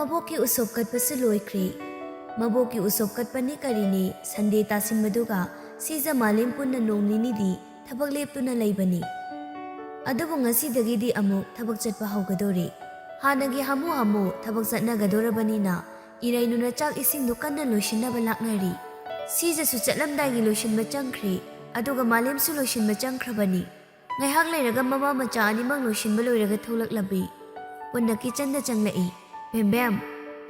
ꯃꯕꯣꯛꯀꯤ ꯎꯁꯣꯞ ꯀꯠꯄꯁꯨ ꯂꯣꯏꯈ꯭ꯔꯦ꯫ ꯃꯕꯣꯛꯀꯤ ꯎꯁꯣꯞ ꯀꯠꯄꯅꯤ ꯀꯔꯤꯅꯤ ꯁꯟꯗꯦ ꯇꯥꯁꯤꯟꯕꯗꯨꯒ ꯁꯤꯖ ꯃꯥꯂꯦꯝ ꯄꯨꯟꯅ ꯅꯣꯡ ꯅꯤꯅꯤꯗꯤ ꯊꯕꯛ ꯂꯦꯞꯇꯨꯅ ꯂꯩꯕꯅꯤ꯫ ꯑꯗꯨꯕꯨ ꯉꯁꯤꯗꯒꯤꯗꯤ ꯑꯃꯨꯛ ꯊꯕꯛ ꯆꯠꯄ ꯍꯧꯒꯗꯣꯔꯤ꯫ ꯍꯥꯟꯅꯒꯤ ꯍꯥꯃꯨ ꯊꯕꯛ ꯆꯠꯅꯒꯗꯣꯔꯕꯅꯤꯅ ꯏꯔꯩꯅꯨꯅ ꯆꯥꯛ ꯏꯁꯤꯡꯗꯨ ꯀꯟꯅ ꯂꯣꯏꯁꯤꯟꯅꯕ ꯂꯥꯛꯅꯔꯤ꯫ ꯁꯤꯖꯁꯨ ꯆꯠꯂꯝꯗꯥꯏꯒꯤ ꯂꯣꯏꯁꯤꯟꯕ ꯆꯪꯈ꯭ꯔꯦ, ꯑꯗꯨꯒ ꯃꯥꯂꯦꯝꯁꯨ ꯂꯣꯏꯁꯤꯟꯕ ꯆꯪꯈ꯭ꯔꯕꯅꯤ꯫ ꯉꯥꯏꯍꯥꯛ ꯂꯩꯔꯒ ꯃꯃꯥ ꯃꯆꯥ ꯑꯅꯤꯃꯛ ꯂꯣꯏꯁꯤꯟꯕ ꯂꯣꯏꯔꯒ ꯊꯣꯛꯂꯛꯂꯕꯤ ꯄꯨꯟꯅ ꯀꯤꯆꯟꯗ ꯆꯪꯂꯛꯏ꯫ ꯕꯦꯝꯕꯦꯝ,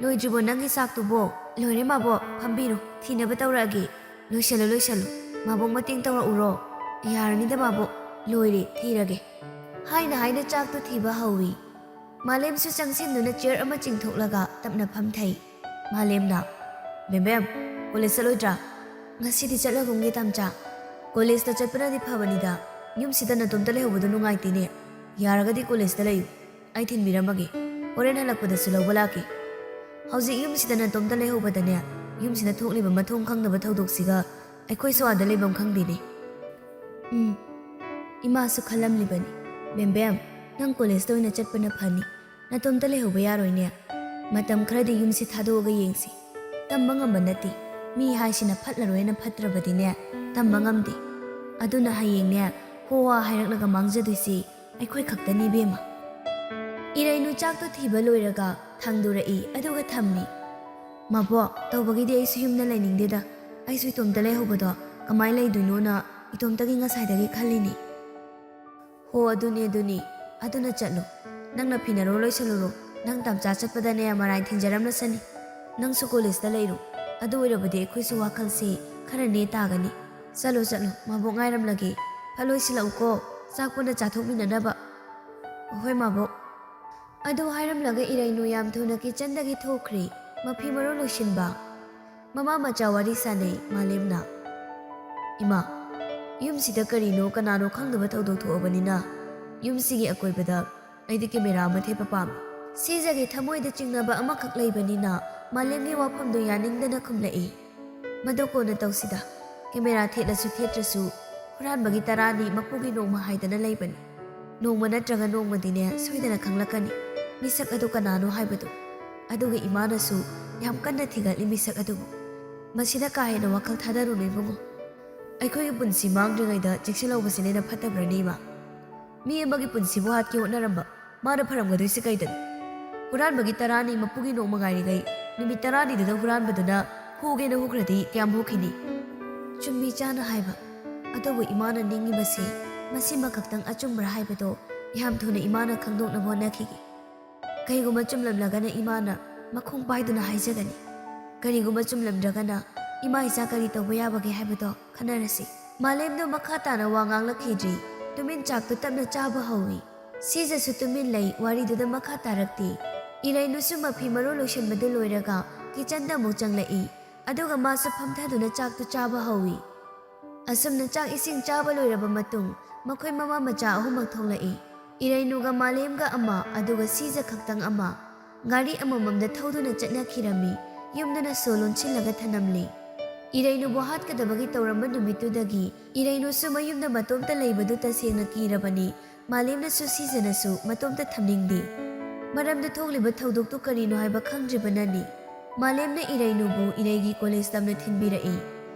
ꯂꯣꯏꯗ꯭ꯔꯤꯕꯣ ꯅꯪꯒꯤ ꯆꯥꯛꯇꯨꯕꯣ? ꯂꯣꯏꯔꯦ ꯃꯥꯕꯣꯛ, ꯐꯝꯕꯤꯔꯣ, ꯊꯤꯅꯕ ꯇꯧꯔꯛꯑꯒꯦ꯫ ꯂꯣꯏꯁꯜꯂꯨ, ꯃꯥꯕꯣꯛ ꯃꯇꯦꯡ ꯇꯧꯔꯛꯎꯔꯣ? ꯌꯥꯔꯅꯤꯗ ꯃꯥꯕꯣꯛ, ꯂꯣꯏꯔꯦ, ꯊꯤꯔꯒꯦ꯫ ꯍꯥꯏꯅ ꯆꯥꯛꯇꯨ ꯊꯤꯕ ꯍꯧꯏ꯫ ꯃꯥꯂꯦꯝꯁꯨ ꯆꯪꯁꯤꯟꯗꯨꯅ ꯆꯤꯌꯔ ꯑꯃ ꯆꯤꯡꯊꯣꯛꯂꯒ ꯇꯞꯅ ꯐꯝꯊꯩ꯫ ꯃꯥꯂꯦꯝꯅ, ꯕꯦꯝꯕꯦꯝ, ꯀꯣꯂꯦꯖ ꯆꯠꯂꯣꯏꯗ꯭ꯔꯥ? ꯉꯁꯤꯗꯤ ꯆꯠꯂꯒꯨꯝꯒꯦ ꯇꯥꯝꯆꯥ꯫ ꯀꯣꯂꯦꯖꯇ ꯆꯠꯄꯅꯗꯤ ꯐꯕꯅꯤꯗ, ꯌꯨꯝꯁꯤꯗ ꯅꯇꯣꯝꯇ ꯂꯩꯍꯧꯕꯗꯣ ꯅꯨꯡꯉꯥꯏꯇꯦꯅꯦ꯫ ꯌꯥꯔꯒꯗꯤ ꯀꯣꯂꯦꯖꯇ ꯂꯩꯌꯨ, ꯑꯩ ꯊꯤꯟꯕꯤꯔꯝꯃꯒꯦ, ꯍꯣꯔꯦꯟ ꯍꯜꯂꯛꯄꯗꯁꯨ ꯂꯧꯕ ꯂꯥꯛꯀꯦ꯫ ꯍꯧꯖꯤꯛ ꯌꯨꯝꯁꯤꯗ ꯅꯇꯣꯝꯇ ꯂꯩꯍꯧꯕꯗꯅꯦ, ꯌꯨꯝꯁꯤꯗ ꯊꯣꯛꯂꯤꯕ ꯃꯊꯣꯡ ꯈꯪꯗꯕ ꯊꯧꯗꯣꯛꯁꯤꯒ ꯑꯩꯈꯣꯏꯁꯨ ꯑꯥꯗ ꯂꯩꯐꯝ ꯈꯪꯗꯦꯅꯦ꯫ ꯏꯃꯥꯁꯨ ꯈꯜꯂꯝꯂꯤꯕꯅꯤ꯫ ꯕꯦꯝꯕꯦꯝ, ꯅꯪ ꯀꯣꯂꯦꯖꯇ ꯑꯣꯏꯅ ꯆꯠꯄꯅ ꯐꯅꯤ, ꯅꯇꯣꯝꯇ ꯂꯩꯍꯧꯕ ꯌꯥꯔꯣꯏꯅꯦ꯫ ꯃꯇꯝ ꯈꯔꯗꯤ ꯌꯨꯝꯁꯤ ꯊꯥꯗꯣꯛꯑꯒ ꯌꯦꯡꯁꯤ, ꯇꯝꯕ ꯉꯝꯕ ꯅꯠꯇꯦ꯫ ꯃꯤ ꯍꯥꯏꯁꯤꯅ ꯐꯠꯂꯔꯣꯏꯅ ꯐꯠꯇ꯭ꯔꯕꯗꯤꯅꯦ ꯇꯝꯕ ꯉꯝꯗꯦ꯫ ꯑꯗꯨꯅ ꯍꯌꯦꯡꯅꯦ ꯍꯣꯋꯥ ꯍꯥꯏꯔꯛꯂꯒ ꯃꯥꯡꯖꯗꯣꯏꯁꯤ ꯑꯩꯈꯣꯏ ꯈꯛꯇꯅꯤ ꯏꯕꯦꯝꯃ꯫ ꯏꯔꯩꯅꯨ ꯆꯥꯛꯇꯨ ꯊꯤꯕ ꯂꯣꯏꯔꯒ ꯊꯥꯡꯗꯣꯔꯛꯏ, ꯑꯗꯨꯒ ꯊꯝꯃꯤ꯫ ꯃꯕꯣꯛ, ꯇꯧꯕꯒꯤꯗꯤ ꯑꯩꯁꯨ ꯌꯨꯝꯗ ꯂꯩꯅꯤꯡꯗꯦꯗ, ꯑꯩꯁꯨ ꯏꯇꯣꯝꯇ ꯂꯩꯍꯧꯕꯗꯣ ꯀꯃꯥꯏꯅ ꯂꯩꯗꯣꯏꯅꯣꯅ ꯏꯇꯣꯝꯇꯒꯤ ꯉꯁꯥꯏꯗꯒꯤ ꯈꯜꯂꯤꯅꯤ꯫ ꯍꯣ ꯑꯗꯨꯅꯤ, ꯑꯗꯨꯅ ꯆꯠꯂꯣ, ꯅꯪꯅ ꯐꯤꯅꯔꯣ ꯂꯣꯏꯁꯜꯂꯨꯔꯣ, ꯅꯪ ꯇꯥꯝꯆꯥ ꯆꯠꯄꯗꯅꯦ ꯃꯔꯥꯏ ꯊꯤꯡꯖꯔꯝꯂꯁꯅꯤ꯫ ꯅꯪꯁꯨ ꯀꯣꯂꯦꯖꯇ ꯂꯩꯔꯣ, ꯑꯗꯨ ꯑꯣꯏꯔꯕꯗꯤ ꯑꯩꯈꯣꯏꯁꯨ ꯋꯥꯈꯜꯁꯦ ꯈꯔ ꯅꯦ ꯇꯥꯒꯅꯤ꯫ ꯆꯠꯂꯣ, ꯃꯕꯣꯛ ꯉꯥꯏꯔꯝꯂꯒꯦ꯫ ꯐꯠ ꯂꯣꯏꯁꯤꯜꯂꯛꯎꯀꯣ, ꯆꯥꯛ ꯄꯨꯟꯅ ꯆꯥꯊꯣꯛꯃꯤꯟꯅꯅꯕ꯫ ꯍꯣꯏ ꯃꯕꯣꯛ꯫ ꯑꯗꯨ ꯍꯥꯏꯔꯝꯂꯒ ꯏꯔꯩꯅꯨ ꯌꯥꯝ ꯊꯨꯅ ꯀꯤꯆꯟꯗꯒꯤ ꯊꯣꯛꯈ꯭ꯔꯦ, ꯃꯐꯤ ꯃꯔꯣꯟ ꯂꯣꯏꯁꯤꯟꯕ꯫ ꯃꯃꯥ ꯃꯆꯥ ꯋꯥꯔꯤ ꯁꯥꯅꯩ꯫ ꯃꯥꯂꯦꯝꯅ, ꯏꯃꯥ, ꯌꯨꯝꯁꯤꯗ ꯀꯔꯤꯅꯣ ꯀꯅꯥꯅꯣ ꯈꯪꯗꯕ ꯊꯧꯗꯣꯛ ꯊꯣꯛꯑꯕꯅꯤꯅ ꯌꯨꯝꯁꯤꯒꯤ ꯑꯀꯣꯏꯕꯗ ꯑꯩꯗꯤ ꯀꯦꯃꯦꯔꯥ ꯑꯃ ꯊꯦꯠꯄ ꯄꯥꯝꯃꯤ꯫ ꯁꯤꯖꯒꯤ ꯊꯃꯣꯏꯗ ꯆꯤꯡꯅꯕ ꯑꯃꯈꯛ ꯂꯩꯕꯅꯤꯅ ꯃꯥꯂꯦꯝꯒꯤ ꯋꯥꯐꯝꯗꯨ ꯌꯥꯅꯤꯡꯗꯅ ꯈꯨꯝꯂꯛꯏ꯫ ꯃꯗꯨ ꯀꯣꯟꯅ ꯇꯧꯁꯤꯗ, ꯀꯦꯃꯦꯔꯥ ꯊꯦꯠꯂꯁꯨ ꯊꯦꯠꯇ꯭ꯔꯁꯨ ꯍꯨꯔꯥꯟꯕꯒꯤ ꯇꯔꯥꯅꯤ ꯃꯄꯨꯒꯤ ꯅꯣꯡꯃ ꯍꯥꯏꯗꯅ ꯂꯩꯕꯅꯤ꯫ ꯅꯣꯡꯃ ꯅꯠꯇ꯭ꯔꯒ ꯅꯣꯡꯃꯗꯤꯅꯦ ꯁꯣꯏꯗꯅ ꯈꯪꯂꯛꯀꯅꯤ ꯃꯤꯁꯛ ꯑꯗꯨ ꯀꯅꯥꯅꯣ ꯍꯥꯏꯕꯗꯨ꯫ ꯑꯗꯨꯒ ꯏꯃꯥꯅꯁꯨ ꯌꯥꯝ ꯀꯟꯅ ꯊꯤꯒꯠꯂꯤ ꯃꯤꯁꯛ ꯑꯗꯨꯕꯨ꯫ ꯃꯁꯤꯗ ꯀꯥ ꯍꯦꯟꯅ ꯋꯥꯈꯜ ꯊꯥꯗꯔꯨꯅꯨ ꯏꯕꯨꯡꯉꯣ, ꯑꯩꯈꯣꯏꯒꯤ ꯄꯨꯟꯁꯤ ꯃꯥꯡꯗ꯭ꯔꯤꯉꯩꯗ ꯆꯦꯛꯁꯤꯜꯍꯧꯕꯁꯤꯅ ꯍꯦꯟꯅ ꯐꯠꯇꯕ꯭ꯔꯅꯦ ꯏꯃꯥ? ꯃꯤ ꯑꯃꯒꯤ ꯄꯨꯟꯁꯤꯕꯨ ꯍꯥꯠꯀꯦ ꯍꯣꯠꯅꯔꯝꯕ ꯃꯥꯅ ꯐꯔꯝꯒꯗꯣꯏꯁꯤ ꯀꯩꯗꯅꯣ? ꯍꯨꯔꯥꯟꯕꯒꯤ ꯇꯔꯥꯅꯤ ꯃꯄꯨꯒꯤ ꯅꯣꯡꯃ ꯉꯥꯏꯔꯤꯉꯩ ꯅꯨꯃꯤꯠ 10ꯅꯤꯗꯨꯗ ꯍꯨꯔꯥꯟꯕꯗꯨꯅ ꯍꯨꯒꯦꯅ ꯍꯨꯈ꯭ꯔꯗꯤ ꯀꯌꯥꯝ ꯍꯨꯈꯤꯅꯤ? ꯆꯨꯝꯃꯤ ꯆꯥꯅ ꯍꯥꯏꯕ, ꯑꯗꯨꯕꯨ ꯏꯃꯥꯅ ꯅꯤꯡꯉꯤꯕꯁꯤ ꯃꯁꯤꯃꯈꯛꯇꯪ ꯑꯆꯨꯝꯕ꯭ꯔꯥ ꯍꯥꯏꯕꯗꯣ ꯌꯥꯝ ꯊꯨꯅ ꯏꯃꯥꯅ ꯈꯪꯗꯣꯛꯅꯕ ꯍꯣꯠꯅꯈꯤꯒꯦ꯫ ꯀꯔꯤꯒꯨꯝꯕ ꯆꯨꯝꯂꯝꯂꯒꯅ ꯏꯃꯥꯅ ꯃꯈꯣꯡ ป้ꯥꯏꯗꯨꯅ ꯍꯥꯏꯖꯒꯅꯤ, ꯀꯔꯤꯒꯨꯝꯕ ꯆꯨꯝꯂꯝꯗ꯭ꯔꯒꯅ ꯏꯃꯥ ꯏꯆꯥ ꯀꯔꯤ ꯇꯧꯕ ꯌꯥꯕꯒꯦ ꯍꯥꯏꯕꯗꯣ ꯈꯟꯅꯔꯁꯤ꯫ ꯃꯥꯂꯦꯝꯗꯣ ꯃꯈꯥ ꯇꯥꯅ ꯋꯥ ꯉꯥꯡꯂꯛꯈꯤꯗ꯭ꯔꯤ, ꯇꯨꯃꯤꯟ ꯆꯥꯛꯇꯨ ꯇꯞꯅ ꯆꯥꯕ ꯍꯧꯏ꯫ ꯁꯤꯖꯁꯨ ꯇꯨꯃꯤꯟ ꯂꯩ, ꯋꯥꯔꯤꯗꯨꯗ ꯃꯈꯥ ꯇꯥꯔꯛꯇꯦ꯫ ꯏꯔꯩꯅꯨꯁꯨ ꯃꯐꯤ ꯃꯔꯣꯟ ꯂꯣꯏꯁꯤꯟꯕꯗꯨ ꯂꯣꯏꯔꯒ ꯀꯤꯆꯟꯗ ꯑꯃꯨꯛ ꯆꯪꯂꯛꯏ, ꯑꯗꯨꯒ ꯃꯥꯁꯨ ꯐꯝꯊꯗꯨꯅ ꯆꯥꯛꯇꯨ ꯆꯥꯕ ꯍꯧꯏ꯫ ꯑꯁꯨꯝꯅ ꯆꯥꯛ ꯏꯁꯤꯡ ꯆꯥꯕ ꯂꯣꯏꯔꯕ ꯃꯇꯨꯡ ꯃꯈꯣꯏ ꯃꯃꯥ ꯃꯆꯥ ꯑꯍꯨꯝꯃꯛ ꯊꯣꯛꯂꯛꯏ꯫ ꯏꯔꯩꯅꯨꯒ ꯃꯥꯂꯦꯝꯒ ꯑꯃ, ꯑꯗꯨꯒ ꯁꯤꯖ ꯈꯛꯇꯪ ꯑꯃ꯫ ꯒꯥꯔꯤ ꯑꯃꯃꯝꯗ ꯊꯧꯗꯨꯅ ꯆꯠꯅꯈꯤꯔꯝꯃꯤ, ꯌꯨꯝꯗꯨꯅ ꯁꯣ ꯂꯣꯟꯁꯤꯜꯂꯒ ꯊꯅꯝꯂꯤ꯫ ꯏꯔꯩꯅꯨꯕꯨ ꯍꯥꯠꯀꯗꯕꯒꯤ ꯇꯧꯔꯝꯕ ꯅꯨꯃꯤꯠꯇꯨꯗꯒꯤ ꯏꯔꯩꯅꯨꯁꯨ ꯃꯌꯨꯝꯗ ꯃꯇꯣꯝꯇ ꯂꯩꯕꯗꯨ ꯇꯁꯦꯡꯅ ꯀꯤꯔꯕꯅꯤ꯫ ꯃꯥꯂꯦꯝꯅꯁꯨ ꯁꯤꯖꯅꯁꯨ ꯃꯇꯣꯝꯇ ꯊꯝꯅꯤꯡꯗꯦ, ꯃꯔꯝꯗ ꯊꯣꯛꯂꯤꯕ ꯊꯧꯗꯣꯛꯇꯨ ꯀꯔꯤꯅꯣ ꯍꯥꯏꯕ ꯈꯪꯗ꯭ꯔꯤꯕꯅꯅꯤ꯫ ꯃꯥꯂꯦꯝꯅ ꯏꯔꯩꯅꯨꯕꯨ ꯏꯔꯩꯒꯤ ꯀꯣꯂꯦꯖ ꯇꯝꯅ ꯊꯤꯟꯕꯤꯔꯛꯏ꯫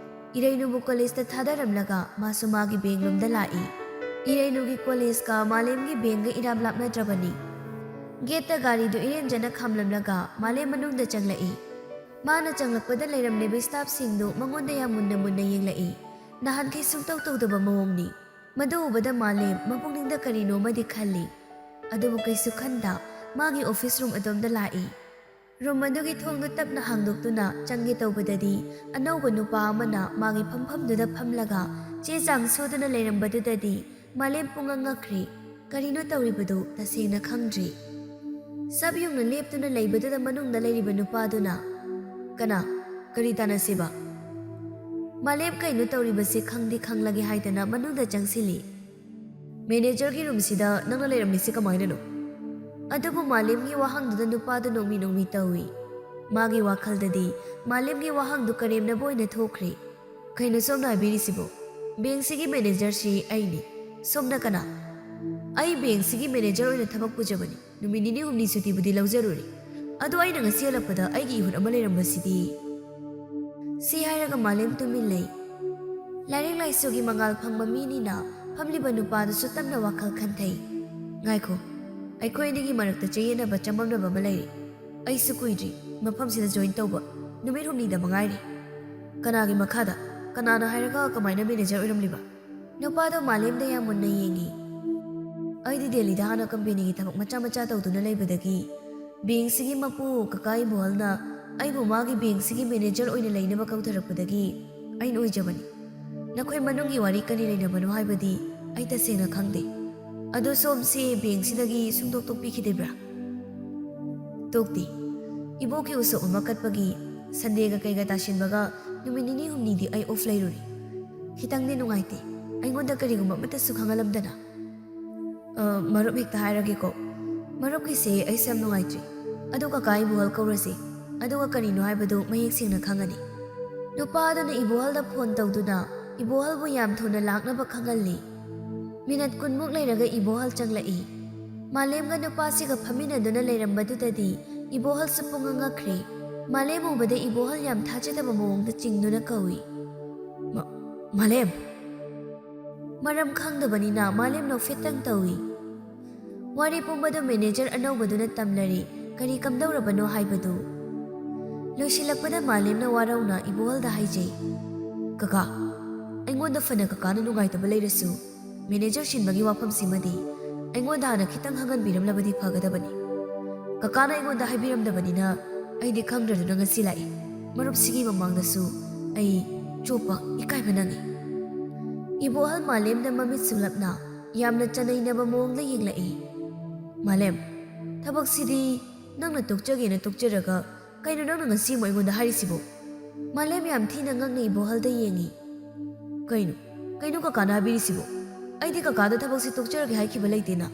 ꯏꯔꯩꯅꯨꯕꯨ ꯀꯣꯂꯦꯖꯇ ꯊꯥꯗꯔꯝꯂꯒ ꯃꯥꯁꯨ ꯃꯥꯒꯤ ꯕꯦꯡꯛꯂꯣꯝꯗ ꯂꯥꯛꯏ꯫ ꯏꯔꯩꯅꯨꯒꯤ ꯀꯣꯂꯦꯖꯀ ꯃꯥꯂꯦꯝꯒꯤ ꯕꯦꯡꯛꯒ ꯏꯔꯥꯞ ꯂꯥꯞꯅꯗ꯭ꯔꯕꯅꯤ꯫ ꯒꯦꯠꯇ ꯒꯥꯔꯤꯗꯨ ꯏꯔꯦꯟꯖꯅ ꯈꯥꯝꯂꯝꯂꯒ ꯃꯥꯂꯦꯝ ꯃꯅꯨꯡꯗ ꯆꯪꯂꯛꯏ꯫ ꯃꯥꯅ ꯆꯪꯂꯛꯄꯗ ꯂꯩꯔꯝꯂꯤꯕ ꯁ꯭ꯇꯥꯐꯁꯤꯡꯗꯨ ꯃꯉꯣꯟꯗ ꯌꯥꯝ ꯃꯨꯟꯅ ꯌꯦꯡꯂꯛꯏ, ꯅꯍꯥꯟꯈꯩ ꯁꯨꯡꯇꯧ ꯇꯧꯗꯕ ꯃꯑꯣꯡꯅꯤ꯫ ꯃꯗꯨ ꯎꯕꯗ ꯃꯥꯂꯦꯝ ꯃꯄꯨꯛꯅꯤꯡꯗ ꯀꯔꯤꯅꯣꯃꯗꯤ ꯈꯜꯂꯤ, ꯑꯗꯨꯕꯨ ꯀꯩꯁꯨ ꯈꯟꯗ ꯃꯥꯒꯤ ꯑꯣꯐꯤꯁ ꯔꯨꯝ ꯑꯗꯣꯝꯗ ꯂꯥꯛꯏ꯫ ꯔꯨꯝ ꯑꯗꯨꯒꯤ ꯊꯣꯡꯗꯨ ꯇꯞꯅ ꯍꯥꯡꯗꯣꯛꯇꯨꯅ ꯆꯪꯒꯦ ꯇꯧꯕꯗꯗꯤ ꯑꯅꯧꯕ ꯅꯨꯄꯥ ꯑꯃꯅ ꯃꯥꯒꯤ ꯐꯝꯐꯝꯗꯨꯗ ꯐꯝꯂꯒ ꯆꯦ ꯆꯥꯡ ꯁꯨꯗꯨꯅ ꯂꯩꯔꯝꯕꯗꯨꯗꯗꯤ ꯃꯥꯂꯦꯝ ꯄꯨꯡꯉꯛ ꯉꯛꯈ꯭ꯔꯦ꯫ ꯀꯔꯤꯅꯣ ꯇꯧꯔꯤꯕꯗꯨ ꯇꯁꯦꯡꯅ ꯈꯪꯗ꯭ꯔꯤ꯫ ꯁꯞ ꯌꯨꯡꯅ ꯂꯦꯞꯇꯨꯅ ꯂꯩꯕꯗꯨꯗ ꯃꯅꯨꯡꯗ ꯂꯩꯔꯤꯕ ꯅꯨꯄꯥꯗꯨꯅ, ꯀꯅꯥ, ꯀꯔꯤ ꯇꯥꯟꯅꯁꯤꯕ? ꯃꯥꯂꯦꯝ ꯀꯩꯅꯣ ꯇꯧꯔꯤꯕꯁꯤ ꯈꯪꯗꯤ ꯈꯪꯂꯒꯦ ꯍꯥꯏꯗꯅ ꯃꯅꯨꯡꯗ ꯆꯪꯁꯤꯜꯂꯤ꯫ ꯃꯦꯅꯦꯖꯔꯒꯤ ꯔꯨꯝꯁꯤꯗ ꯅꯪꯅ ꯂꯩꯔꯝꯃꯤꯁꯤ ꯀꯃꯥꯏꯅꯅꯣ? ꯑꯗꯨꯕꯨ ꯃꯥꯂꯦꯝꯒꯤ ꯋꯥꯍꯪꯗꯨꯗ ꯅꯨꯄꯥꯗꯨ ꯅꯣꯛꯃꯤ ꯇꯧꯏ꯫ ꯃꯥꯒꯤ ꯋꯥꯈꯜꯗꯗꯤ ꯃꯥꯂꯦꯝꯒꯤ ꯋꯥꯍꯪꯗꯨ ꯀꯔꯦꯝꯅꯕ ꯑꯣꯏꯅ ꯊꯣꯛꯈ꯭ꯔꯦ꯫ ꯀꯩꯅꯣ ꯁꯣꯝꯅ ꯍꯥꯏꯕꯤꯔꯤꯁꯤꯕꯣ? ꯕꯦꯡꯛꯁꯤꯒꯤ ꯃꯦꯅꯦꯖꯔꯁꯤ ꯑꯩꯅꯤ, ꯁꯣꯝꯅ ꯀꯅꯥ? ꯑꯩ ꯕꯦꯡꯛꯁꯤꯒꯤ ꯃꯦꯅꯦꯖꯔ ꯑꯣꯏꯅ ꯊꯕꯛ ꯄꯨꯖꯕꯅꯤ, ꯅꯨꯃꯤꯠ 2-3 ꯁꯨꯇꯤꯕꯨꯗꯤ ꯂꯧꯖꯔꯨꯔꯦ, ꯑꯗꯣ ꯑꯩꯅ ꯉꯁꯤ ꯍꯜꯂꯛꯄꯗ ꯑꯩꯒꯤ ꯏꯍꯨꯠ ꯑꯃ ꯂꯩꯔꯝꯕꯁꯤꯗꯤ ꯁꯤ ꯍꯥꯏꯔꯒ ꯃꯥꯂꯦꯝ ꯇꯨꯃꯤꯟ ꯂꯩ꯫ ꯂꯥꯏꯔꯤꯛ ꯂꯥꯏꯁꯨꯒꯤ ꯃꯉꯥꯜ ꯐꯪꯕ ꯃꯤꯅꯤꯅ ꯐꯝꯂꯤꯕ ꯅꯨꯄꯥꯗꯨꯁꯨ ꯇꯞꯅ ꯋꯥꯈꯜ ꯈꯟꯊꯩ꯫ ꯉꯥꯏꯈꯣ, ꯑꯩꯈꯣꯏ ꯑꯅꯤꯒꯤ ꯃꯔꯛꯇ ꯆꯌꯦꯠꯅꯕ ꯆꯃꯝꯅꯕ ꯑꯃ ꯂꯩꯔꯤ꯫ ꯑꯩꯁꯨ ꯀꯨꯏꯗ꯭ꯔꯤ ꯃꯐꯝꯁꯤꯗ ꯖꯣꯏꯟ ꯇꯧꯕ, ꯅꯨꯃꯤꯠ ꯍꯨꯝꯅꯤꯗ ꯃꯉꯥꯏꯔꯤ꯫ ꯀꯅꯥꯒꯤ ꯃꯈꯥꯗ? ꯀꯅꯥꯅ ꯍꯥꯏꯔꯒ ꯀꯃꯥꯏꯅ ꯃꯦꯅꯦꯖꯔ ꯑꯣꯏꯔꯝꯂꯤꯕ? ꯅꯨꯄꯥꯗꯣ ꯃꯥꯂꯦꯝꯗ ꯌꯥꯝ ꯃꯨꯟꯅ ꯌꯦꯡꯉꯤ꯫ ꯑꯩꯗꯤ ꯗꯦꯜꯂꯤꯗ ꯍꯥꯟꯅ ꯀꯝꯄꯦꯅꯤꯒꯤ ꯊꯕꯛ ꯃꯆꯥ ꯃꯆꯥ ꯇꯧꯗꯨꯅ ꯂꯩꯕꯗꯒꯤ ꯕꯦꯡꯛꯁꯤꯒꯤ ꯃꯄꯨ ꯀꯀꯥ ꯏꯕꯣꯍꯜꯅ ꯑꯩꯕꯨ ꯃꯥꯒꯤ ꯕꯦꯡꯛꯁꯤꯒꯤ ꯃꯦꯅꯦꯖꯔ ꯑꯣꯏꯅ ꯂꯩꯅꯕ ꯀꯧꯊꯔꯛꯄꯗꯒꯤ ꯑꯩꯅ ꯑꯣꯏꯖꯕꯅꯤ꯫ ꯅꯈꯣꯏ ꯃꯅꯨꯡꯒꯤ ꯋꯥꯔꯤ ꯀꯔꯤ ꯂꯩꯅꯕꯅꯣ ꯍꯥꯏꯕꯗꯤ ꯑꯩ ꯇꯁꯦꯡꯅ ꯈꯪꯗꯦ꯫ ꯑꯗꯣ ꯁꯣꯝꯁꯦ ꯕꯦꯡꯛꯁꯤꯗꯒꯤ ꯁꯨꯡꯗꯣꯛ ꯇꯣꯛꯄꯤꯈꯤꯗꯕ꯭ꯔꯥ? ꯇꯣꯛꯇꯦ꯫ ꯏꯕꯣꯛꯀꯤ ꯎꯁꯣꯞ ꯑꯃ ꯀꯠꯄꯒꯤ ꯁꯟꯗꯦꯒ ꯀꯩꯒ ꯇꯥꯁꯤꯟꯕꯒ ꯅꯨꯃꯤꯠ ꯅꯤꯅꯤ ꯍꯨꯝꯅꯤꯗꯤ ꯑꯩ ꯑꯣꯐ ꯂꯩꯔꯨꯔꯤ꯫ ꯈꯤꯇꯪꯗꯤ ꯅꯨꯡꯉꯥꯏꯇꯦ, ꯑꯩꯉꯣꯟꯗ ꯀꯔꯤꯒꯨꯝꯕ ꯑꯃꯠꯇꯁꯨ ꯈꯪꯍꯜꯂꯝꯗꯅ꯫ ꯃꯔꯨꯞ ꯍꯦꯛꯇ ꯍꯥꯏꯔꯒꯦꯀꯣ꯫ ꯃꯔꯨꯞꯀꯤꯁꯦ ꯑꯩꯁꯦ ꯌꯥꯝ ꯅꯨꯡꯉꯥꯏꯇ꯭ꯔꯤ꯫ ꯑꯗꯨ ꯀꯀꯥ ꯏꯕꯣꯍꯜ ꯀꯧꯔꯁꯦ, ꯑꯗꯨꯒ ꯀꯔꯤꯅꯣ ꯍꯥꯏꯕꯗꯨ ꯃꯌꯦꯛ ꯁꯦꯡꯅ ꯈꯪꯒꯅꯤ꯫ ꯅꯨꯄꯥ ꯑꯗꯨꯅ ꯏꯕꯣꯍꯜꯗ ꯐꯣꯟ ꯇꯧꯗꯨꯅ ꯏꯕꯣꯍꯜꯕꯨ ꯌꯥꯝ ꯊꯨꯅ ꯂꯥꯛꯅꯕ ꯈꯪꯍꯜꯂꯤ꯫ ꯃꯤꯅꯠ 10ꯃꯨꯛ ꯂꯩꯔꯒ ꯏꯕꯣꯍꯜ ꯆꯪꯂꯛꯏ꯫ ꯃꯥꯂꯦꯝꯒ ꯅꯨꯄꯥꯁꯤꯒ ꯐꯝꯃꯤꯟꯅꯗꯨꯅ ꯂꯩꯔꯝꯕꯗꯨꯗꯗꯤ ꯏꯕꯣꯍꯜꯁꯨ ꯄꯨꯡꯉ ꯉꯛꯈ꯭ꯔꯦ꯫ ꯃꯥꯂꯦꯝ ꯎꯕꯗ ꯏꯕꯣꯍꯜ ꯌꯥꯝ ꯊꯥꯖꯗꯕ ꯃꯑꯣꯡꯗ ꯆꯤꯡꯗꯨꯅ ꯀꯧꯏ꯫ ꯃꯥꯂꯦꯝ! ꯃꯔꯝ ꯈꯪꯗꯕꯅꯤꯅ ꯃꯥꯂꯦꯝ ꯅꯣꯛꯐꯦꯠꯇꯪ ꯇꯧꯏ꯫ ꯋꯥꯔꯤ ꯄꯨꯝꯕꯗꯨ ꯃꯦꯅꯦꯖꯔ ꯑꯅꯧꯕꯗꯨꯅ ꯇꯝꯂꯔꯤ ꯀꯔꯤ ꯀꯝꯗꯧꯔꯕꯅꯣ ꯍꯥꯏꯕꯗꯨ꯫ ꯂꯣꯏꯁꯤꯜꯂꯛꯄꯗ ꯃꯥꯂꯦꯝꯅ ꯋꯥꯔꯧꯅ ꯏꯕꯣꯍꯜꯗ ꯍꯥꯏꯖꯩ, ꯀꯀꯥ, ꯑꯩꯉꯣꯟꯗ ꯐꯅ ꯀꯀꯥꯅ ꯅꯨꯡꯉꯥꯏꯇꯕ ꯂꯩꯔꯁꯨ ꯃꯦꯅꯦꯖꯔ ꯁꯤꯟꯕꯒꯤ ꯋꯥꯐꯝꯁꯤꯃꯗꯤ ꯑꯩꯉꯣꯟꯗ ꯍꯥꯟꯅ ꯈꯤꯇꯪ ꯈꯪꯍꯟꯕꯤꯔꯝꯂꯕꯗꯤ ꯐꯒꯗꯕꯅꯤ꯫ ꯀꯀꯥꯅ ꯑꯩꯉꯣꯟꯗ ꯍꯥꯏꯕꯤꯔꯝꯗꯕꯅꯤꯅ ꯑꯩꯗꯤ ꯈꯪꯗ꯭ꯔꯗꯨꯅ ꯉꯁꯤ ꯂꯥꯛꯏ꯫ ꯃꯔꯨꯞꯁꯤꯒꯤ ꯃꯃꯥꯡꯗꯁꯨ ꯑꯩ ꯆꯣꯞꯄ ꯏꯀꯥꯏꯕ ꯅꯪꯉꯤ꯫ ꯏꯕꯣꯍꯜ ꯃꯥꯂꯦꯝꯗ ꯃꯃꯤꯠ ꯁꯨꯡꯂꯞꯅ ꯌꯥꯝꯅ ꯆꯅꯩꯅꯕ ꯃꯑꯣꯡꯗ ꯌꯦꯡꯂꯛꯏ꯫ ꯃꯥꯂꯦꯝ, ꯊꯕꯛꯁꯤꯗꯤ ꯅꯪꯅ ꯇꯣꯛꯆꯒꯦꯅ ꯇꯣꯛꯆꯔꯒ ꯀꯩꯅꯣ ꯅꯪꯅ ꯉꯁꯤ ꯑꯃꯨꯛ ꯑꯩꯉꯣꯟꯗ ꯍꯥꯏꯔꯤꯁꯤꯕꯣ? ꯃꯥꯂꯦꯝ ꯌꯥꯝ ꯊꯤꯅ ꯉꯛꯅ ꯏꯕꯣꯍꯜꯗ ꯌꯦꯡꯉꯤ꯫ ꯀꯩꯅꯣ ꯀꯀꯥꯅ ꯍꯥꯏꯕꯤꯔꯤꯁꯤꯕꯣ? ꯑꯩꯗꯤ ꯀꯀꯥꯗ ꯊꯕꯛꯁꯤ ꯇꯣꯛꯆꯔꯒꯦ ꯍꯥꯏꯈꯤꯕ ꯂꯩꯇꯦꯅ꯫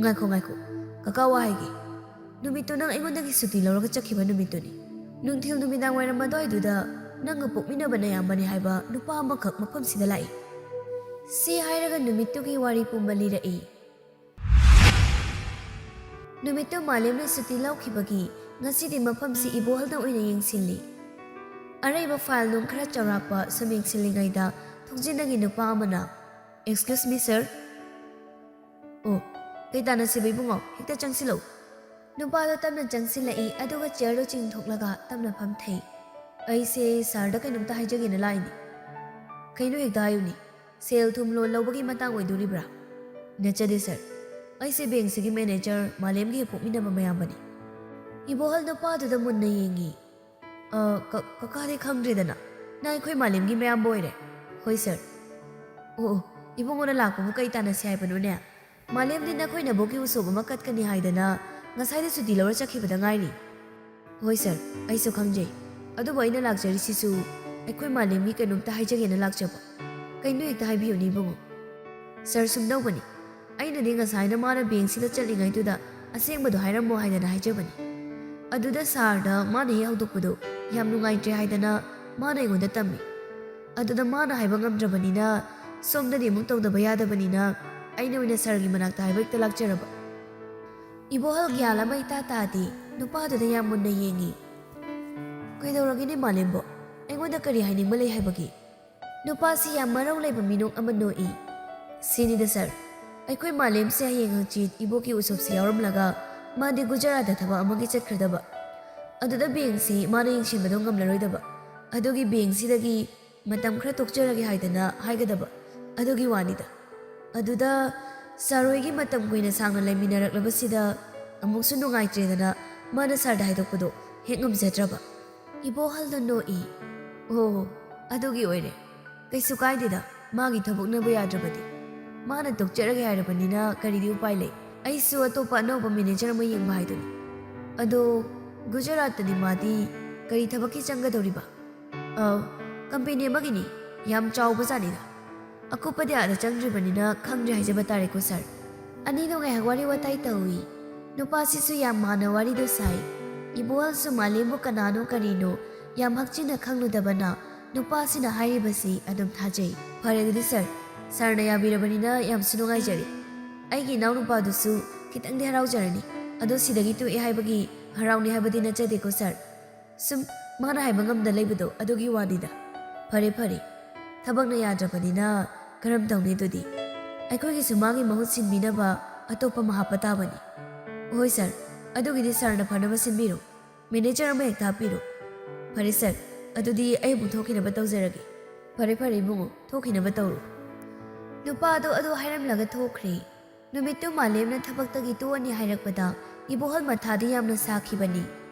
ꯉꯥꯏꯈꯣ, ꯀꯀꯥ ꯋꯥ ꯍꯥꯏꯒꯦ꯫ ꯅꯨꯃꯤꯠꯇꯨ ꯅꯪ ꯑꯩꯉꯣꯟꯗꯒꯤ ꯁꯨꯇꯤ ꯂꯧꯔꯒ ꯆꯠꯈꯤꯕ ꯅꯨꯃꯤꯠꯇꯨꯅꯤ꯫ ꯅꯨꯡꯊꯤꯜ ꯅꯨꯃꯤꯗꯥꯡ ꯋꯥꯏꯔꯝ ꯑꯗꯨꯋꯥꯏꯗꯨꯗ ꯅꯪꯒ ꯄꯣꯛꯃꯤꯟꯅꯕ ꯅꯌꯥꯝꯕꯅꯤ ꯍꯥꯏꯕ ꯅꯨꯄꯥ ꯑꯃꯈꯛ ꯃꯐꯝꯁꯤꯗ ꯂꯥꯛꯏ꯫ ꯁꯤ ꯍꯥꯏꯔꯒ ꯅꯨꯃꯤꯠꯇꯨꯒꯤ ꯋꯥꯔꯤ ꯄꯨꯝꯕ ꯂꯤꯔꯛꯏ꯫ ꯅꯨꯃꯤꯠꯇꯨ ꯃꯥꯂꯦꯝꯅ ꯁꯨꯇꯤ ꯂꯧꯈꯤꯕꯒꯤ ꯉꯁꯤꯗꯤ ꯃꯐꯝꯁꯤ ꯏꯕꯣꯍꯜꯅ ꯑꯣꯏꯅ ꯌꯦꯡꯁꯤꯜꯂꯤ꯫ ꯑꯔꯩꯕ ꯐꯥꯏꯜ ꯅꯨꯡ ꯈꯔ ꯆꯥꯎꯔꯥꯛꯄ ꯁꯨꯝ ꯌꯦꯡꯁꯤꯜꯂꯤꯉꯩꯗ ꯊꯣꯡꯖꯤꯟꯗꯒꯤ ꯅꯨꯄꯥ ꯑꯃꯅ, "ꯑꯦꯛꯁꯀ꯭ꯌꯨꯁ ꯃꯤ ꯁꯔ." "ꯑꯣ, ꯀꯩ ꯇꯥꯟꯅꯁꯤꯕ ꯏꯕꯨꯡꯉꯣ? ꯍꯦꯛꯇ ꯆꯪꯁꯤꯜꯂꯨ." ꯅꯨꯄꯥꯗꯣ ꯇꯞꯅ ꯆꯪꯁꯤꯜꯂꯛꯏ, ꯑꯗꯨꯒ ꯆꯤꯌꯔꯗꯨ ꯆꯤꯡꯊꯣꯛꯂꯒ ꯇꯞꯅ ꯐꯝꯊꯩ꯫ "ꯑꯩꯁꯦ ꯁꯥꯔꯗ ꯀꯩꯅꯣꯝꯇ ꯍꯥꯏꯖꯒꯦꯅ ꯂꯥꯛꯏꯅꯤ." "ꯀꯩꯅꯣ ꯍꯦꯛꯇ ꯍꯥꯏꯌꯨꯅꯤ꯫ ꯁꯦꯜ ꯊꯨꯝ ꯂꯣꯟ ꯂꯧꯕꯒꯤ ꯃꯇꯥꯡ ꯑꯣꯏꯗꯣꯔꯤꯕ꯭ꯔꯥ?" "ꯅꯠꯆꯗꯦ ꯁꯔ, ꯑꯩꯁꯦ ꯕꯦꯡꯛꯁꯤꯒꯤ ꯃꯦꯅꯦꯖꯔ ꯃꯥꯂꯦꯝꯒꯤ ꯍꯦꯛ ꯄꯣꯛꯃꯤꯟꯅꯕ ꯃꯌꯥꯝꯕꯅꯤ." ꯏꯕꯣꯍꯜ ꯅꯨꯄꯥꯗꯨꯗ ꯃꯨꯟꯅ ꯌꯦꯡꯉꯤ꯫ ꯀꯀꯥꯗꯤ ꯈꯪꯗ꯭ꯔꯦꯗꯅ, ꯅꯪ ꯑꯩꯈꯣꯏ ꯃꯥꯂꯦꯝꯒꯤ ꯃꯌꯥꯝꯕ ꯑꯣꯏꯔꯦ." "ꯍꯣꯏ ꯁꯔ." "ꯑꯣ, ꯏꯕꯨꯡꯉꯣꯅ ꯂꯥꯛꯄꯕꯨ ꯀꯩ ꯇꯥꯟꯅꯁꯤ ꯍꯥꯏꯕꯅꯣꯅꯦ? ꯃꯥꯂꯦꯝꯗꯤ ꯅꯈꯣꯏ ꯅꯕꯣꯛꯀꯤ ꯎꯁꯣꯞ ꯑꯃ ꯀꯠꯀꯅꯤ ꯍꯥꯏꯗꯅ ꯉꯁꯥꯏꯗ ꯁꯨꯇꯤ ꯂꯧꯔ ꯆꯠꯈꯤꯕꯗ ꯉꯥꯏꯔꯤ." "ꯍꯣꯏ ꯁꯔ, ꯑꯩꯁꯨ ꯈꯪꯖꯩ꯫ ꯑꯗꯨꯕꯨ ꯑꯩꯅ ꯂꯥꯛꯆꯔꯤꯁꯤꯁꯨ ꯑꯩꯈꯣꯏ ꯃꯥꯂꯦꯝꯒꯤ ꯀꯩꯅꯣꯝꯇ ꯍꯥꯏꯖꯒꯦꯅ ꯂꯥꯛꯆꯕ." "ꯀꯩꯅꯣ ꯍꯦꯛꯇ ꯍꯥꯏꯕꯤꯌꯨꯅꯦ ꯏꯕꯨꯡꯉꯣ." "ꯁꯔ, ꯁꯨꯝꯗꯧꯕꯅꯤ, ꯑꯩꯅꯗꯤ ꯉꯁꯥꯏꯅ ꯃꯥꯅ ꯕꯦꯡꯛꯁꯤꯗ ꯆꯠꯂꯤꯉꯩꯗꯨꯗ ꯑꯁꯦꯡꯕꯗꯣ ꯍꯥꯏꯔꯝꯃꯣ ꯍꯥꯏꯗꯅ ꯍꯥꯏꯖꯕꯅꯤ꯫ ꯑꯗꯨꯗ ꯁꯥꯔꯗ ꯃꯥꯅ ꯍꯦꯛ ꯍꯧꯗꯣꯛꯄꯗꯣ ꯌꯥꯝ ꯅꯨꯡꯉꯥꯏꯇ꯭ꯔꯦ ꯍꯥꯏꯗꯅ ꯃꯥꯅ ꯑꯩꯉꯣꯟꯗ ꯇꯝꯃꯤ꯫ ꯑꯗꯨꯗ ꯃꯥꯅ ꯍꯥꯏꯕ ꯉꯝꯗ꯭ꯔꯕꯅꯤꯅ ꯁꯣꯝꯗꯗꯤ ꯑꯃꯨꯛ ꯇꯧꯗꯕ ꯌꯥꯗꯕꯅꯤꯅ ꯑꯩꯅ ꯑꯣꯏꯅ ꯁꯥꯔꯒꯤ ꯃꯅꯥꯛꯇ ꯍꯥꯏꯕ ꯍꯦꯛꯇ ꯂꯥꯛꯆꯔꯕ." ꯏꯕꯣꯍꯜ ꯒ꯭ꯌꯥꯟ ꯑꯃ ꯏꯇꯥ ꯇꯥꯗꯦ, ꯅꯨꯄꯥꯗꯨꯗ ꯌꯥꯝ ꯃꯨꯟꯅ ꯌꯦꯡꯉꯤ꯫ "ꯀꯩꯗꯧꯔꯒꯦꯅꯦ ꯃꯥꯂꯦꯝꯕꯣ? ꯑꯩꯉꯣꯟꯗ ꯀꯔꯤ ꯍꯥꯏꯅꯤꯡꯕ ꯂꯩ ꯍꯥꯏꯕꯒꯤ?" ꯅꯨꯄꯥꯁꯤ ꯌꯥꯝ ꯃꯔꯧ ꯂꯩꯕ ꯃꯤꯅꯣꯛ ꯑꯃ ꯅꯣꯛꯏ꯫ "ꯁꯤꯅꯤꯗ ꯁꯔ, ꯑꯩꯈꯣꯏ ꯃꯥꯂꯦꯝꯁꯦ ꯍꯌꯦꯡ ꯍꯪꯆꯤꯠ ꯏꯕꯣꯛꯀꯤ ꯎꯁꯣꯞꯁꯤ ꯌꯥꯎꯔꯝꯂꯒ ꯃꯥꯗꯤ ꯒꯨꯖꯔꯥꯠꯇ ꯊꯕꯛ ꯑꯃꯒꯤ ꯆꯠꯈ꯭ꯔꯗꯕ꯫ ꯑꯗꯨꯗ ꯕꯦꯡꯛꯁꯤ ꯃꯥꯅ ꯌꯦꯡꯁꯤꯟꯕꯗꯣ ꯉꯝꯂꯔꯣꯏꯗꯕ꯫ ꯑꯗꯨꯒꯤ ꯕꯦꯡꯛꯁꯤꯗꯒꯤ ꯃꯇꯝ ꯈꯔ ꯇꯣꯛꯆꯔꯒꯦ ꯍꯥꯏꯗꯅ ꯍꯥꯏꯒꯗꯕ, ꯑꯗꯨꯒꯤ ꯋꯥꯅꯤꯗ꯫ ꯑꯗꯨꯗ ꯁꯥꯔ ꯍꯣꯏꯒꯤ ꯃꯇꯝ ꯀꯨꯏꯅ ꯁꯥꯡꯅ ꯂꯩꯃꯤꯟꯅꯔꯛꯂꯕꯁꯤꯗ ꯑꯃꯨꯛꯁꯨ ꯅꯨꯡꯉꯥꯏꯇ꯭ꯔꯦꯗꯅ ꯃꯥꯅ ꯁꯥꯔꯗ ꯍꯥꯏꯗꯣꯛꯄꯗꯣ ꯍꯦꯛ ꯉꯝꯖꯗ꯭ꯔꯕ." ꯏꯕꯣꯍꯜꯗ ꯅꯣꯛꯏ꯫ "ꯑꯣ, ꯑꯗꯨꯒꯤ ꯑꯣꯏꯔꯦ꯫ ꯀꯩꯁꯨ ꯀꯥꯏꯗꯦꯗ, ꯃꯥꯒꯤ ꯊꯕꯛꯅꯕꯨ ꯌꯥꯗ꯭ꯔꯕꯗꯤ꯫ ꯃꯥꯅ ꯇꯣꯛꯆꯔꯒꯦ ꯍꯥꯏꯔꯕꯅꯤꯅ ꯀꯔꯤꯗꯤ ꯎꯄꯥꯏ ꯂꯩ? ꯑꯩꯁꯨ ꯑꯇꯣꯞꯄ ꯑꯅꯧꯕ ꯃꯦꯅꯦꯖꯔ ꯑꯃ ꯌꯦꯡꯕ ꯍꯥꯏꯗꯨꯅꯤ." "ꯑꯗꯣ ꯒꯨꯖꯔꯥꯠꯇꯗꯤ ꯃꯥꯗꯤ ꯀꯔꯤ ꯊꯕꯛꯀꯤ ꯆꯪꯒꯗꯧꯔꯤꯕ?" "ꯀꯝꯄꯦꯅꯤ ꯑꯃꯒꯤꯅꯤ, ꯌꯥꯝ ꯆꯥꯎꯕꯖꯥꯠꯅꯤꯗ꯫ ꯑꯀꯨꯞꯄꯗꯤ ꯑꯥꯗ ꯆꯪꯗ꯭ꯔꯤꯕꯅꯤꯅ ꯈꯪꯗ꯭ꯔꯦ ꯍꯥꯏꯖꯕ ꯇꯥꯔꯦꯀꯣ ꯁꯔ." ꯑꯅꯤꯗꯣ ꯉꯥꯏꯍꯥꯛ ꯋꯥꯔꯤ ꯋꯥꯇꯥꯏ ꯇꯧꯏ꯫ ꯅꯨꯄꯥꯁꯤꯁꯨ ꯌꯥꯝ ꯃꯥꯟꯅ ꯋꯥꯔꯤꯗꯣ ꯁꯥꯏ꯫ ꯏꯕꯣꯍꯜꯁꯨ ꯃꯥꯂꯦꯝꯕꯨ ꯀꯅꯥꯅꯣ ꯀꯔꯤꯅꯣ ꯌꯥꯝ ꯍꯛꯆꯤꯟꯅ ꯈꯪꯂꯨꯗꯕꯅ ꯅꯨꯄꯥꯁꯤꯅ ꯍꯥꯏꯔꯤꯕꯁꯤ ꯑꯗꯨꯝ ꯊꯥꯖꯩ꯫ "ꯐꯔꯦ ꯑꯗꯨꯗꯤ ꯁꯔ, ꯁꯔꯅ ꯌꯥꯕꯤꯔꯕꯅꯤꯅ ꯌꯥꯝꯁꯨ ꯅꯨꯡꯉꯥꯏꯖꯔꯦ꯫ ꯑꯩꯒꯤ ꯏꯅꯥꯎꯅꯨꯄꯥꯗꯨꯁꯨ ꯈꯤꯇꯪꯗꯤ ꯍꯔꯥꯎꯖꯔꯅꯤ꯫ ꯑꯗꯣ ꯁꯤꯗꯒꯤ ꯇꯣꯛꯑꯦ ꯍꯥꯏꯕꯒꯤ ꯍꯔꯥꯎꯅꯤ ꯍꯥꯏꯕꯗꯤ ꯅꯠꯆꯗꯦꯀꯣ ꯁꯥꯔ, ꯁꯨꯝ ꯃꯥꯅ ꯍꯥꯏꯕ ꯉꯝꯗ ꯂꯩꯕꯗꯣ ꯑꯗꯨꯒꯤ ꯋꯥꯅꯤꯗ꯫ ꯐꯔꯦ ꯐꯔꯦ, ꯊꯕꯛꯅ ꯌꯥꯗ꯭ꯔꯕꯅꯤꯅ ꯀꯔꯝ ꯇꯧꯅꯤ ꯑꯗꯨꯗꯤ? ꯑꯩꯈꯣꯏꯒꯤꯁꯨ ꯃꯥꯒꯤ ꯃꯍꯨꯠ ꯁꯤꯟꯕꯤꯅꯕ ꯑꯇꯣꯞꯄ ꯑꯃ ꯍꯥꯞꯄ ꯇꯥꯕꯅꯤ꯫ ꯍꯣꯏ ꯁꯥꯔ, ꯑꯗꯨꯒꯤꯗꯤ ꯁꯥꯔꯅ ꯐꯅꯕ ꯁꯤꯟꯕꯤꯔꯣ, ꯃꯦꯅꯦꯖꯔ ꯑꯃ ꯍꯦꯛꯇ ꯍꯥꯞꯄꯤꯔꯣ꯫ ꯐꯔꯦ ꯁꯥꯔ, ꯑꯗꯨꯗꯤ ꯑꯩ ꯑꯃꯨꯛ ꯊꯣꯛꯈꯤꯅꯕ ꯇꯧꯖꯔꯒꯦ꯫ ꯐꯔꯦ ꯐꯔꯦ ꯏꯕꯨꯡꯉꯣ, ꯊꯣꯛꯈꯤꯅꯕ ꯇꯧꯔꯣ꯫ ꯅꯨꯄꯥꯗꯣ ꯑꯗꯨ ꯍꯥꯏꯔꯝꯂꯒ ꯊꯣꯛꯈ꯭ꯔꯦ꯫ ꯅꯨꯃꯤꯠꯇꯨ ꯃꯥꯂꯦꯝꯅ ꯊꯕꯛꯇꯒꯤ ꯇꯣꯛꯑꯅꯤ ꯍꯥꯏꯔꯛꯄꯗ ꯏꯕꯣꯍꯜ ꯃꯊꯥꯗꯤ ꯌꯥꯝꯅ ꯁꯥꯈꯤꯕꯅꯤ꯫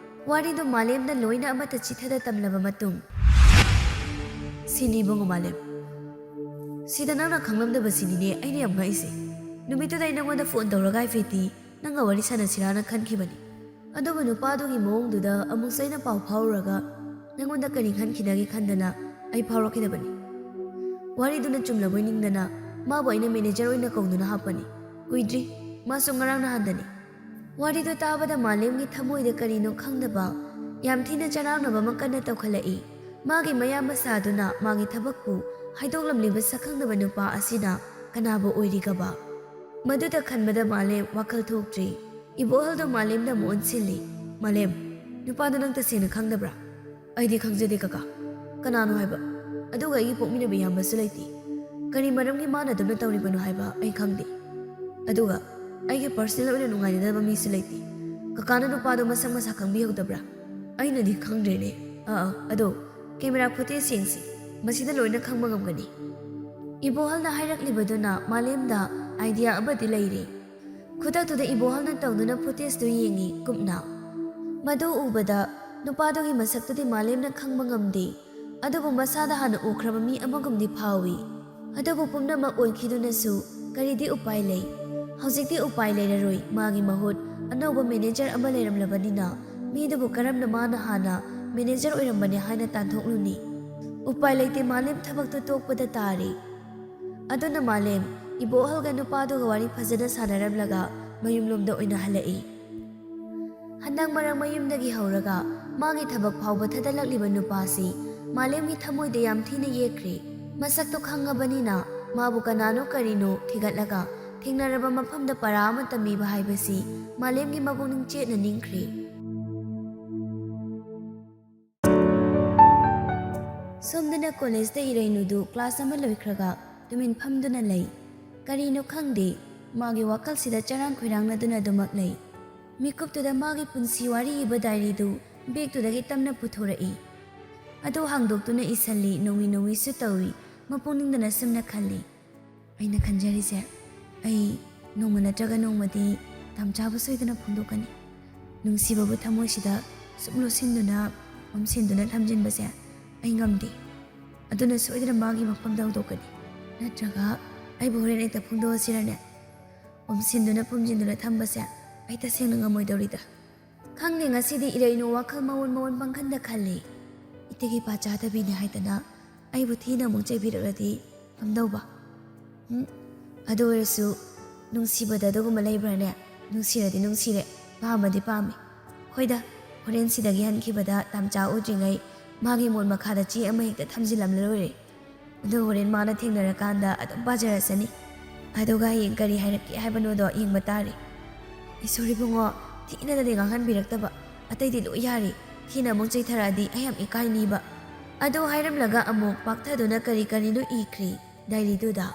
ꯋꯥꯔꯤꯗꯨ ꯃꯥꯂꯦꯝꯅ ꯂꯣꯏꯅ ꯑꯃꯠꯇ ꯆꯤꯊꯗ ꯇꯝꯂꯕ ꯃꯇꯨꯡ, ꯁꯤꯅꯤ ꯏꯕꯨꯡꯉꯣ ꯃꯥꯂꯦꯝ, ꯁꯤꯗ ꯅꯪꯅ ꯈꯪꯂꯝꯗꯕꯁꯤꯅꯤꯅꯦ ꯑꯩꯅ ꯌꯥꯝ ꯉꯛꯏꯁꯦ꯫ ꯅꯨꯃꯤꯠꯇꯨꯗ ꯑꯩ ꯅꯪꯉꯣꯟꯗ ꯐꯣꯟ ꯇꯧꯔꯒ ꯍꯥꯏꯐꯦꯠꯇꯤ ꯅꯪꯒ ꯋꯥꯔꯤ ꯁꯥꯟꯅꯁꯤꯔꯥꯅ ꯈꯟꯈꯤꯕꯅꯤ꯫ ꯑꯗꯨꯕꯨ ꯅꯨꯄꯥꯗꯨꯒꯤ ꯃꯑꯣꯡꯗꯨꯗ ꯑꯃꯨꯛꯁꯨ ꯑꯩꯅ ꯄꯥꯎ ꯐꯥꯎꯔꯨꯔꯒ ꯅꯪꯉꯣꯟꯗ ꯀꯔꯤ ꯈꯟꯈꯤꯅꯒꯦ ꯈꯟꯗꯅ ꯑꯩ ꯐꯥꯎꯔꯛꯈꯤꯗꯕꯅꯤ꯫ ꯋꯥꯔꯤꯗꯨꯅ ꯆꯨꯝꯂꯕꯣꯏ ꯅꯤꯡꯗꯅ ꯃꯥꯕꯨ ꯑꯩꯅ ꯃꯦꯅꯦꯖꯔ ꯑꯣꯏꯅ ꯀꯧꯗꯨꯅ ꯍꯥꯞꯄꯅꯤ꯫ ꯀꯨꯏꯗ꯭ꯔꯤ, ꯃꯥꯁꯨ ꯉꯔꯥꯡ ꯅꯍꯥꯟꯗꯅꯤ꯫ ꯋꯥꯔꯤꯗꯨ ꯇꯥꯕꯗ ꯃꯥꯂꯦꯝꯒꯤ ꯊꯃꯣꯏꯗ ꯀꯔꯤꯅꯣ ꯈꯪꯗꯕ ꯌꯥꯝ ꯊꯤꯅ ꯆꯔꯥꯡꯅꯕ ꯑꯃ ꯀꯟꯅ ꯇꯧꯈꯠꯂꯛꯏ꯫ ꯃꯥꯒꯤ ꯃꯌꯥꯝꯕ ꯁꯥꯗꯨꯅ ꯃꯥꯒꯤ ꯊꯕꯛꯄꯨ ꯍꯥꯏꯗꯣꯛꯂꯝꯂꯤꯕ ꯁꯛꯈꯪꯗꯕ ꯅꯨꯄꯥ ꯑꯁꯤꯅ ꯀꯅꯥꯕꯨ ꯑꯣꯏꯔꯤꯒꯕ? ꯃꯗꯨꯗ ꯈꯟꯕꯗ ꯃꯥꯂꯦꯝ ꯋꯥꯈꯜ ꯊꯣꯛꯇ꯭ꯔꯤ꯫ ꯏꯕꯣꯍꯜꯗꯣ ꯃꯥꯂꯦꯝꯗ ꯑꯃꯨꯛ ꯑꯣꯟꯁꯤꯜꯂꯤ꯫ ꯃꯥꯂꯦꯝ, ꯅꯨꯄꯥꯗꯣ ꯅꯪ ꯇꯁꯦꯡꯅ ꯈꯪꯗꯕ꯭ꯔꯥ? ꯑꯩꯗꯤ ꯈꯪꯖꯗꯦ ꯀꯀꯥ꯫ ꯀꯅꯥꯅꯣ ꯍꯥꯏꯕ? ꯑꯗꯨꯒ ꯑꯩꯒꯤ ꯄꯣꯛꯃꯤꯟꯅꯕ ꯏꯌꯥꯝꯕꯁꯨ ꯂꯩꯇꯦ꯫ ꯀꯔꯤ ꯃꯔꯝꯒꯤ ꯃꯥꯅ ꯑꯗꯨꯝꯅ ꯇꯧꯔꯤꯕꯅꯣ ꯍꯥꯏꯕ ꯑꯩ ꯈꯪꯗꯦ꯫ ꯑꯗꯨꯒ ꯑꯩꯒꯤ ꯄꯔꯁꯅꯦꯜ ꯑꯣꯏꯅ ꯅꯨꯡꯉꯥꯏꯅꯗꯕ ꯃꯤꯁꯨ ꯂꯩꯇꯦ꯫ ꯀꯀꯥꯅ ꯅꯨꯄꯥꯗꯣ ꯃꯁꯛ ꯃꯁꯥ ꯈꯪꯕꯤꯍꯧꯗꯕ꯭ꯔꯥ? ꯑꯩꯅꯗꯤ ꯈꯪꯗ꯭ꯔꯦꯅꯦ꯫ ꯑꯗꯣ ꯀꯦꯃꯦꯔꯥ ꯐꯨꯇꯦꯖ ꯌꯦꯡꯁꯤ, ꯃꯁꯤꯗ ꯂꯣꯏꯅ ꯈꯪꯕ ꯉꯝꯒꯅꯤ꯫ ꯏꯕꯣꯍꯜꯅ ꯍꯥꯏꯔꯛꯂꯤꯕꯗꯨꯅ ꯃꯥꯂꯦꯝꯗ ꯑꯥꯏꯗꯤꯌꯥ ꯑꯃꯗꯤ ꯂꯩꯔꯤ꯫ ꯈꯨꯗꯛꯇꯨꯗ ꯏꯕꯣꯍꯜꯅ ꯇꯧꯗꯨꯅ ꯐꯨꯇꯦꯖꯇꯨ ꯌꯦꯡꯉꯤ ꯀꯨꯞꯅ꯫ ꯃꯗꯨ ꯎꯕꯗ ꯅꯨꯄꯥꯗꯨꯒꯤ ꯃꯁꯛꯇꯨꯗꯤ ꯃꯥꯂꯦꯝꯅ ꯈꯪꯕ ꯉꯝꯗꯦ, ꯑꯗꯨꯕꯨ ꯃꯁꯥꯗ ꯍꯥꯟꯅ ꯎꯈ꯭ꯔꯕ ꯃꯤ ꯑꯃꯒꯨꯝꯗꯤ ꯐꯥꯎꯏ꯫ ꯑꯗꯨꯕꯨ ꯄꯨꯝꯅꯃꯛ ꯑꯣꯏꯈꯤꯗꯨꯅꯁꯨ ꯀꯔꯤꯗꯤ ꯎꯄꯥꯏ ꯂꯩ? ꯍꯧꯖꯤꯛꯇꯤ ꯎꯄꯥꯏ ꯂꯩꯔꯔꯣꯏ꯫ ꯃꯥꯒꯤ ꯃꯍꯨꯠ ꯑꯅꯧꯕ ꯃꯦꯅꯦꯖꯔ ꯑꯃ ꯂꯩꯔꯝꯂꯕꯅꯤꯅ ꯃꯤꯗꯨꯕꯨ ꯀꯔꯝꯅ ꯃꯥꯅ ꯍꯥꯟꯅ ꯃꯦꯅꯦꯖꯔ ꯑꯣꯏꯔꯝꯕꯅꯤ ꯍꯥꯏꯅ ꯇꯥꯟꯊꯣꯛꯂꯨꯅꯤ? ꯎꯄꯥꯏ ꯂꯩꯇꯦ, ꯃꯥꯂꯦꯝ ꯊꯕꯛꯇꯨ ꯇꯣꯛꯄꯗ ꯇꯥꯔꯤ꯫ ꯑꯗꯨꯅ ꯃꯥꯂꯦꯝ ꯏꯕꯣꯍꯜꯒ ꯅꯨꯄꯥꯗꯨꯒ ꯋꯥꯔꯤ ꯐꯖꯅ ꯁꯥꯟꯅꯔꯝꯂꯒ ꯃꯌꯨꯝꯂꯣꯝꯗ ꯑꯣꯏꯅ ꯍꯜꯂꯛꯏ꯫ ꯍꯟꯗꯛ ꯃꯔꯛ ꯃꯌꯨꯝꯗꯒꯤ ꯍꯧꯔꯒ ꯃꯥꯒꯤ ꯊꯕꯛ ꯐꯥꯎꯕ ꯊꯗꯠꯂꯛꯂꯤꯕ ꯅꯨꯄꯥꯁꯤ ꯃꯥꯂꯦꯝꯒꯤ ꯊꯃꯣꯏꯗ ꯌꯥꯝ ꯊꯤꯅ ꯌꯦꯛꯈ꯭ꯔꯦ꯫ ꯃꯁꯛꯇꯨ ꯈꯪꯉꯕꯅꯤꯅ ꯃꯥꯕꯨ ꯀꯅꯥꯅꯣ ꯀꯔꯤꯅꯣ ꯊꯤꯒꯠꯂꯒ ꯊꯦꯡꯅꯔꯕ ꯃꯐꯝꯗ ꯄꯔꯥ ꯑꯃ ꯇꯝꯕꯤꯕ ꯍꯥꯏꯕꯁꯤ ꯃꯥꯂꯦꯝꯒꯤ ꯃꯄꯨꯛꯅꯤꯡ ꯆꯦꯠꯅ ꯅꯤꯡꯈ꯭ꯔꯦ꯫ ꯁꯣꯝꯗꯅ ꯀꯣꯂꯦꯖꯇ ꯏꯔꯩꯅꯨꯗꯨ ꯀ꯭ꯂꯥꯁ ꯑꯃ ꯂꯣꯏꯈ꯭ꯔꯒ ꯇꯨꯃꯤꯟ ꯐꯝꯗꯨꯅ ꯂꯩ꯫ ꯀꯔꯤꯅꯣ ꯈꯪꯗꯦ, ꯃꯥꯒꯤ ꯋꯥꯈꯜꯁꯤꯗ ꯆꯔꯥꯡ ꯈꯣꯏꯔꯥꯡꯅꯗꯨꯅ ꯑꯗꯨꯃꯛ ꯂꯩ꯫ ꯃꯤꯀꯨꯞꯇꯨꯗ ꯃꯥꯒꯤ ꯄꯨꯟꯁꯤ ꯋꯥꯔꯤ ꯏꯕ ꯗꯥꯏꯔꯤꯗꯨ ꯕꯦꯒꯇꯨꯗꯒꯤ ꯇꯞꯅ ꯄꯨꯊꯣꯔꯛꯏ꯫ ꯑꯗꯨ ꯍꯥꯡꯗꯣꯛꯇꯨꯅ ꯏꯁꯜꯂꯤ, ꯅꯣꯡꯃꯤ ꯅꯣꯡꯃꯤꯁꯨ ꯇꯧꯏ꯫ ꯃꯄꯨꯛꯅꯤꯡꯗꯅ ꯁꯨꯝꯅ ꯈꯜꯂꯤ, ꯑꯩꯅ ꯈꯟꯖꯔꯤꯁꯦ, ꯑꯩ ꯅꯣꯡꯃ ꯅꯠꯇ꯭ꯔꯒ ꯅꯣꯡꯃꯗꯤ ꯇꯝꯆꯥꯕꯨ ꯁꯣꯏꯗꯅ ꯐꯣꯡꯗꯣꯛꯀꯅꯤ꯫ ꯅꯨꯡꯁꯤꯕꯕꯨ ꯊꯃꯣꯏꯁꯤꯗ ꯁꯨꯝ ꯂꯣꯠꯁꯤꯟꯗꯨꯅ ꯃꯝꯁꯤꯟꯗꯨꯅ ꯊꯝꯖꯤꯟꯕꯁꯦ ꯑꯩ ꯉꯝꯗꯦ꯫ ꯑꯗꯨꯅ ꯁꯣꯏꯗꯅ ꯃꯥꯒꯤ ꯃꯐꯝꯗ ꯍꯧꯗꯣꯛꯀꯅꯤ꯫ ꯅꯠꯇ꯭ꯔꯒ ꯑꯩꯕꯨ ꯍꯣꯔꯦꯟ ꯍꯦꯛꯇ ꯐꯣꯡꯗꯣꯛꯑꯁꯤꯔꯅꯦ? ꯑꯣꯝꯁꯤꯟꯗꯨꯅ ꯐꯨꯝꯖꯤꯟꯗꯨꯅ ꯊꯝꯕꯁꯦ ꯑꯩ ꯇꯁꯦꯡꯅ ꯉꯝꯃꯣꯏꯗꯧꯔꯤꯗ꯫ ꯈꯪꯗꯦ, ꯉꯁꯤꯗꯤ ꯏꯔꯩꯅꯨ ꯋꯥꯈꯜ ꯃꯑꯣꯟ ꯃꯑꯣꯟ ꯄꯪꯈꯟꯗ ꯈꯜꯂꯤ꯫ ꯏꯇꯤꯛ ꯏꯄꯥ ꯆꯥꯗꯕꯤꯅꯤ ꯍꯥꯏꯗꯅ ꯑꯩꯕꯨ ꯊꯤꯅ ꯑꯃꯨꯛ ꯆꯩꯕꯤꯔꯛꯂꯗꯤ ꯀꯝꯗꯧꯕ? ꯑꯗꯨ ꯑꯣꯏꯔꯁꯨ ꯅꯨꯡꯁꯤꯕꯗ ꯑꯗꯨꯒꯨꯝꯕ ꯂꯩꯕ꯭ꯔꯥꯅꯦ? ꯅꯨꯡꯁꯤꯔꯗꯤ ꯅꯨꯡꯁꯤꯔꯦ, ꯄꯥꯝꯃꯗꯤ ꯄꯥꯝꯃꯤ꯫ ꯍꯣꯏꯗ, ꯍꯣꯔꯦꯟ ꯁꯤꯗꯒꯤ ꯍꯟꯈꯤꯕꯗ ꯇꯝꯆꯥ ꯎꯗ꯭ꯔꯤꯉꯩ ꯃꯥꯒꯤ ꯃꯣꯟ ꯃꯈꯥꯗ ꯆꯦ ꯑꯃ ꯍꯦꯛꯇ ꯊꯝꯖꯤꯜꯂꯝꯂ ꯂꯣꯏꯔꯦ꯫ ꯑꯗꯨ ꯍꯣꯔꯦꯟ ꯃꯥꯅ ꯊꯦꯡꯅꯔꯀꯥꯟꯗ ꯑꯗꯨꯝ ꯄꯥꯖꯔꯁꯅꯤ꯫ ꯑꯗꯨꯒ ꯍꯌꯦꯡ ꯀꯔꯤ ꯍꯥꯏꯔꯛꯀꯦ ꯍꯥꯏꯕꯅꯣꯗꯣ ꯌꯦꯡꯕ ꯇꯥꯔꯦ꯫ ꯏꯁꯣꯔ ꯏꯕꯨꯡꯉꯣ, ꯊꯤꯅꯗꯤ ꯉꯥꯡꯍꯟꯕꯤꯔꯛꯇꯕ, ꯑꯇꯩꯗꯤ ꯂꯣꯏ ꯌꯥꯔꯤ꯫ ꯊꯤꯅ ꯑꯃꯨꯛ ꯆꯩꯊꯔꯛꯑꯗꯤ ꯑꯩ ꯌꯥꯝ ꯏꯀꯥꯏꯅꯤꯕ꯫ ꯑꯗꯨ ꯍꯥꯏꯔꯝꯂꯒ ꯑꯃꯨꯛ ꯄꯥꯛꯊꯗꯨꯅ ꯀꯔꯤ ꯀꯔꯤꯅꯣ ꯏꯈ꯭ꯔꯤ ꯗꯥꯏꯔꯤꯗꯨꯗ꯫